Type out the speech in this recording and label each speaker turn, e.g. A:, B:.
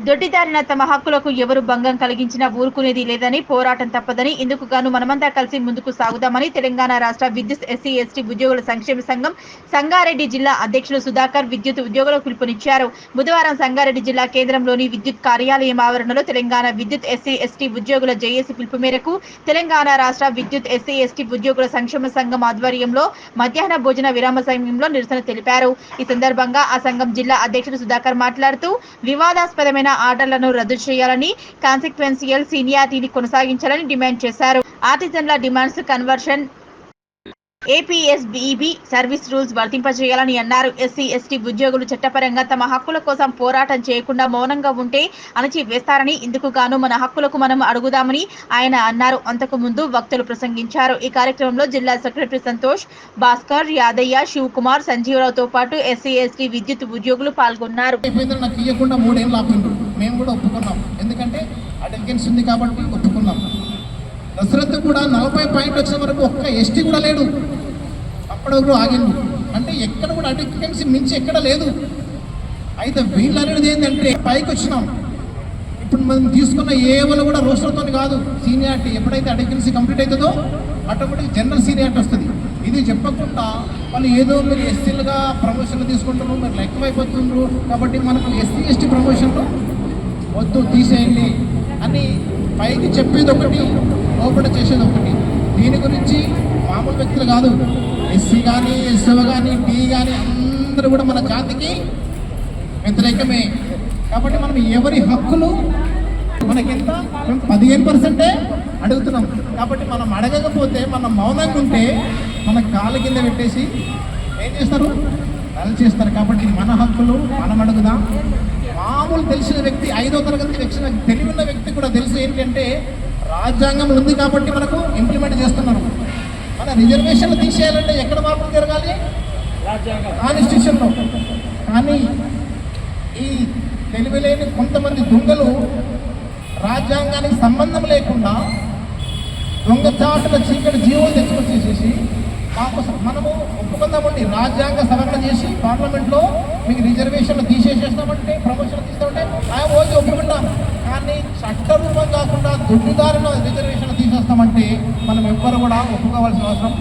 A: దొడ్డిదారిన తమ హక్కులకు ఎవరు భంగం కలిగించినా ఊరుకునేది లేదని, పోరాటం తప్పదని, ఇందుకు గాను మనమంతా కలిసి ముందుకు సాగుదామని తెలంగాణ రాష్ట్ర విద్యుత్ ఎస్సీ ఎస్టీ ఉద్యోగుల సంక్షేమ సంఘం సంగారెడ్డి జిల్లా అధ్యక్షులు సుధాకర్ విద్యుత్ ఉద్యోగులకు పిలుపునిచ్చారు. బుధవారం సంగారెడ్డి జిల్లా కేంద్రంలోని విద్యుత్ కార్యాలయం ఆవరణలో తెలంగాణ విద్యుత్ ఎస్సీ ఎస్టీ ఉద్యోగుల జేఏసీ పిలుపు మేరకు తెలంగాణ రాష్ట్ర విద్యుత్ ఎస్సీ ఎస్టీ ఉద్యోగుల సంక్షేమ సంఘం ఆధ్వర్యంలో మధ్యాహ్న భోజన విరామ సమయంలో నిరసన తెలిపారు. ఈ సందర్భంగా ఆ సంఘం జిల్లా అధ్యక్షుడు సుధాకర్ మాట్లాడుతూ వివాదాస్పదమైన ఆర్డర్లను రద్దు చేయాలని, కాన్సిక్వెన్షియల్ సీనియారిటీని కొనసాగించాలని డిమాండ్ చేశారు. ఆర్టిజన్ల డిమాండ్స్ కన్వర్షన్ ఏపీఎస్బీబీ సర్వీస్ రూల్స్ వర్తింపజేయాలని అన్నారు. ఎస్సీ ఎస్టీ ఉద్యోగులు చట్టపరంగా తమ హక్కుల కోసం పోరాటం చేయకుండా మౌనంగా ఉంటే అణచివేస్తారని, ఇందుకు గాను మన హక్కులకు మనం అడుగుదామని ఆయన అన్నారు. అంతకు ముందు వక్తలు ప్రసంగించారు. ఈ కార్యక్రమంలో జిల్లా సెక్రటరీ సంతోష్, భాస్కర్, యాదయ్య, శివకుమార్, సంజీవరావుతో పాటు ఎస్సీ ఎస్టీ విద్యుత్ ఉద్యోగులు పాల్గొన్నారు.
B: దసరత్ కూడా 40 పాయింట్ వచ్చిన వరకు ఒక్క ఎస్టీ కూడా లేడు. అప్పటివరకు ఆగిండు అంటే ఎక్కడ కూడా అడిక్టెన్సీ మించి ఎక్కడ లేదు. అయితే వీళ్ళు అనేది ఏంటంటే పైకి వచ్చినాం. ఇప్పుడు మనం తీసుకున్న ఏవోలో కూడా రోస్టర్తో కాదు సీనియారిటీ. ఎప్పుడైతే అడిక్టెన్సీ కంప్లీట్ అవుతుందో ఆటోమేటిక్ జనరల్ సీనియారిటీ వస్తుంది. ఇది చెప్పకుండా వాళ్ళు ఏదో మీరు ఎస్టీలుగా ప్రమోషన్లు తీసుకుంటున్నారు, మీరు ఎక్కువైపోతున్నారు కాబట్టి మనకు ఎస్సీ ఎస్టీ ప్రమోషన్లు వద్దు తీసేయండి అని పైకి చెప్పేది ఒకటి, లోపల చేసేది ఒకటి. దీని గురించి మామూలు వ్యక్తులు కాదు, ఎస్సీ కానీ ఎస్ఓ కానీ టీ కానీ అందరూ కూడా మన జాతికి వ్యతిరేకమే. కాబట్టి మనం ఎవరి హక్కులు మనకింత 15% అడుగుతున్నాం. కాబట్టి మనం అడగకపోతే మనం మౌనంగా ఉంటే మన కాళ్ళ కింద పెట్టేసి ఏం చేస్తారు, అలా చేస్తారు. కాబట్టి మన హక్కులు మనం అడుగుదాం. మామూలు తెలిసిన వ్యక్తి 5వ తరగతి తెలివిన్న వ్యక్తి కూడా తెలుసు ఏంటంటే రాజ్యాంగం ఉంది కాబట్టి మనకు ఇంప్లిమెంట్ చేస్తున్నారు. మన రిజర్వేషన్లు తీసేయాలంటే ఎక్కడ మార్పులు జరగాలి, కాన్స్టిట్యూషన్లో. కానీ ఈ తెలివిలేని కొంతమంది దొంగలు రాజ్యాంగానికి సంబంధం లేకుండా దొంగచాటుల చీకటి జీవోలు తెచ్చుకొచ్చేసేసి మనము ఒప్పుకుందామండి, రాజ్యాంగ సవరణ చేసి పార్లమెంట్లో మీకు రిజర్వేషన్లు తీసేసేస్తామంటే, ప్రమోషన్లు తీస్తామంటే ఆయన రోజు ఒప్పుకుంటాం. కానీ చట్టరూపం కాకుండా దొడ్డిదారిలో రిజర్వేషన్లు తీసేస్తామంటే మనం ఎవ్వరు కూడా ఒప్పుకోవాల్సిన అవసరం